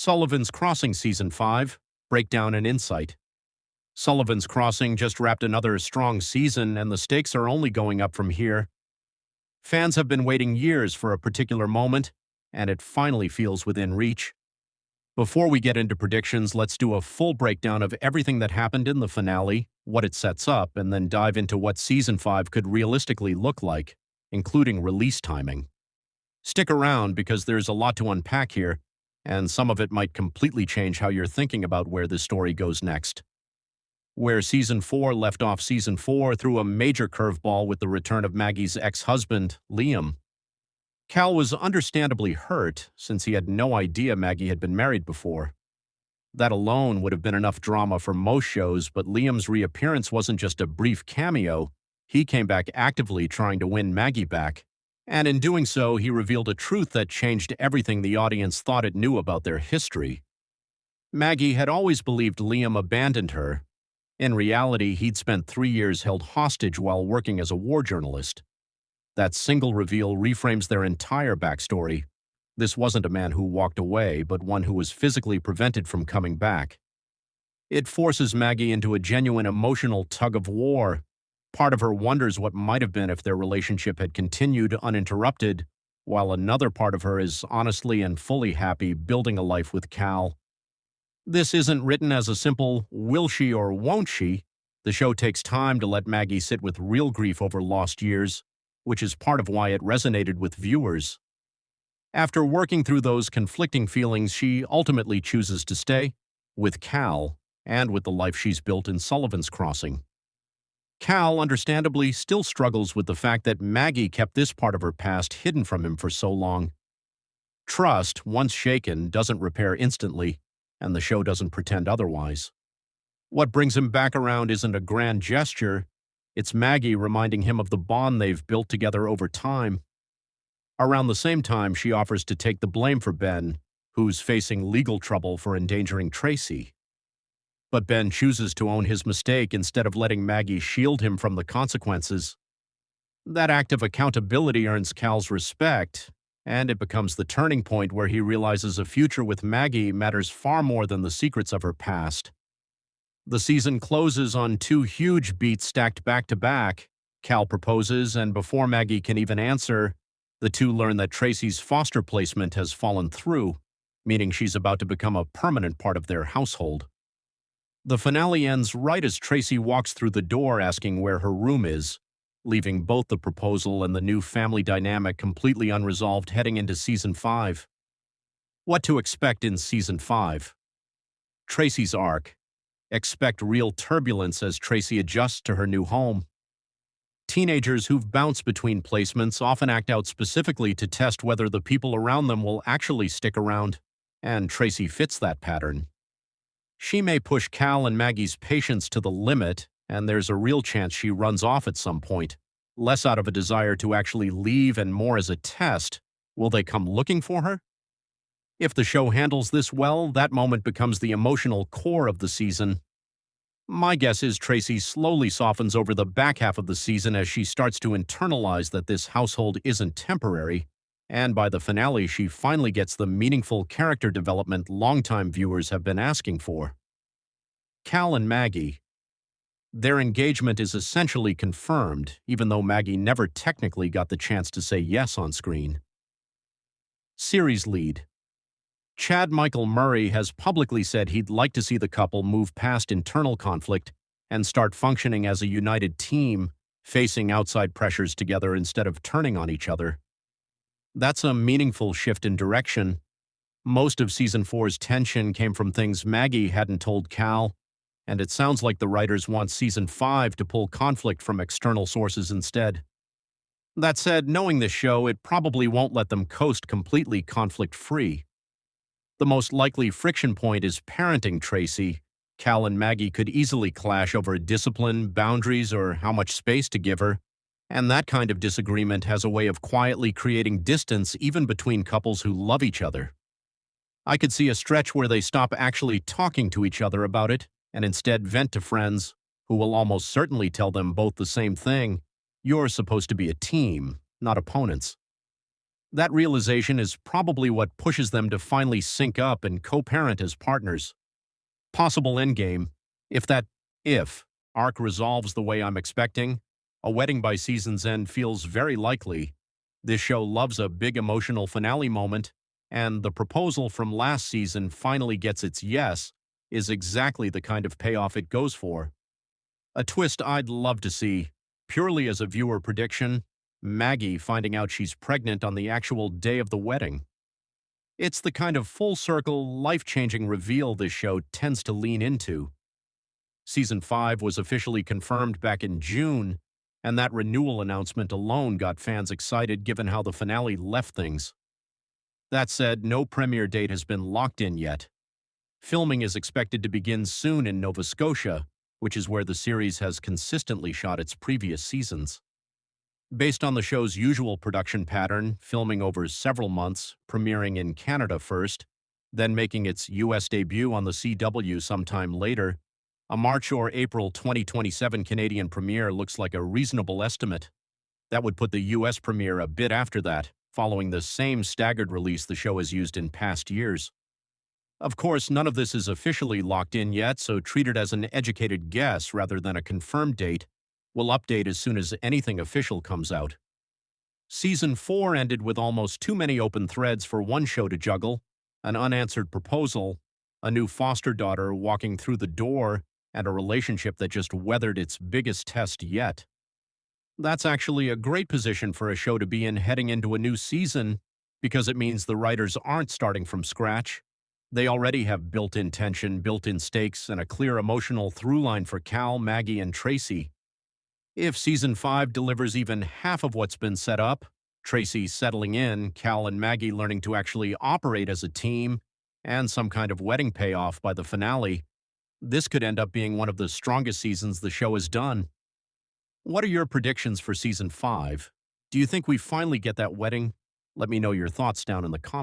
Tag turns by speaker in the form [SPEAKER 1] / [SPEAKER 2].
[SPEAKER 1] Sullivans Crossing Season 5, Breakdown and Insight. Sullivans Crossing just wrapped another strong season, and the stakes are only going up from here. Fans have been waiting years for a particular moment, and it finally feels within reach. Before we get into predictions, let's do a full breakdown of everything that happened in the finale, what it sets up, and then dive into what Season 5 could realistically look like, including release timing. Stick around because there's a lot to unpack here, and some of it might completely change how you're thinking about where this story goes next. Where Season 4 left off, Season 4 threw a major curveball with the return of Maggie's ex-husband, Liam. Cal was understandably hurt, since he had no idea Maggie had been married before. That alone would have been enough drama for most shows, but Liam's reappearance wasn't just a brief cameo. He came back actively trying to win Maggie back. And in doing so, he revealed a truth that changed everything the audience thought it knew about their history. Maggie had always believed Liam abandoned her. In reality, he'd spent 3 years held hostage while working as a war journalist. That single reveal reframes their entire backstory. This wasn't a man who walked away, but one who was physically prevented from coming back. It forces Maggie into a genuine emotional tug-of-war. Part of her wonders what might have been if their relationship had continued uninterrupted, while another part of her is honestly and fully happy building a life with Cal. This isn't written as a simple will she or won't she. The show takes time to let Maggie sit with real grief over lost years, which is part of why it resonated with viewers. After working through those conflicting feelings, she ultimately chooses to stay with Cal and with the life she's built in Sullivans Crossing. Cal, understandably, still struggles with the fact that Maggie kept this part of her past hidden from him for so long. Trust, once shaken, doesn't repair instantly, and the show doesn't pretend otherwise. What brings him back around isn't a grand gesture, it's Maggie reminding him of the bond they've built together over time. Around the same time, she offers to take the blame for Ben, who's facing legal trouble for endangering Tracy. But Ben chooses to own his mistake instead of letting Maggie shield him from the consequences. That act of accountability earns Cal's respect, and it becomes the turning point where he realizes a future with Maggie matters far more than the secrets of her past. The season closes on 2 huge beats stacked back to back. Cal proposes, and before Maggie can even answer, the two learn that Tracy's foster placement has fallen through, meaning she's about to become a permanent part of their household. The finale ends right as Tracy walks through the door asking where her room is, leaving both the proposal and the new family dynamic completely unresolved heading into Season 5. What to expect in Season 5? Tracy's arc. Expect real turbulence as Tracy adjusts to her new home. Teenagers who've bounced between placements often act out specifically to test whether the people around them will actually stick around, and Tracy fits that pattern. She may push Cal and Maggie's patience to the limit, and there's a real chance she runs off at some point, less out of a desire to actually leave and more as a test. Will they come looking for her? If the show handles this well, that moment becomes the emotional core of the season. My guess is Tracy slowly softens over the back half of the season as she starts to internalize that this household isn't temporary, and by the finale she finally gets the meaningful character development longtime viewers have been asking for. Cal and Maggie. Their engagement is essentially confirmed, even though Maggie never technically got the chance to say yes on screen. Series lead. Chad Michael Murray has publicly said he'd like to see the couple move past internal conflict and start functioning as a united team, facing outside pressures together instead of turning on each other. That's a meaningful shift in direction. Most of Season 4's tension came from things Maggie hadn't told Cal, and it sounds like the writers want Season 5 to pull conflict from external sources instead. That said, knowing this show, it probably won't let them coast completely conflict-free. The most likely friction point is parenting Tracy. Cal and Maggie could easily clash over discipline, boundaries, or how much space to give her, and that kind of disagreement has a way of quietly creating distance even between couples who love each other. I could see a stretch where they stop actually talking to each other about it and instead vent to friends who will almost certainly tell them both the same thing: you're supposed to be a team, not opponents. That realization is probably what pushes them to finally sync up and co-parent as partners. Possible endgame, if that if arc resolves the way I'm expecting, a wedding by season's end feels very likely. This show loves a big emotional finale moment, and the proposal from last season finally gets its yes is exactly the kind of payoff it goes for. A twist I'd love to see, purely as a viewer prediction, Maggie finding out she's pregnant on the actual day of the wedding. It's the kind of full-circle, life-changing reveal this show tends to lean into. Season 5 was officially confirmed back in June, and that renewal announcement alone got fans excited given how the finale left things. That said, no premiere date has been locked in yet. Filming is expected to begin soon in Nova Scotia, which is where the series has consistently shot its previous seasons. Based on the show's usual production pattern, filming over several months, premiering in Canada first, then making its U.S. debut on the CW sometime later, a March or April 2027 Canadian premiere looks like a reasonable estimate. That would put the U.S. premiere a bit after that, following the same staggered release the show has used in past years. Of course, none of this is officially locked in yet, so treat it as an educated guess rather than a confirmed date. We'll update as soon as anything official comes out. Season 4 ended with almost too many open threads for one show to juggle: an unanswered proposal, a new foster daughter walking through the door, and a relationship that just weathered its biggest test yet. That's actually a great position for a show to be in heading into a new season, because it means the writers aren't starting from scratch. They already have built-in tension, built-in stakes, and a clear emotional through-line for Cal, Maggie, and Tracy. If Season 5 delivers even half of what's been set up, Tracy settling in, Cal and Maggie learning to actually operate as a team, and some kind of wedding payoff by the finale, this could end up being one of the strongest seasons the show has done. What are your predictions for Season 5? Do you think we finally get that wedding? Let me know your thoughts down in the comments.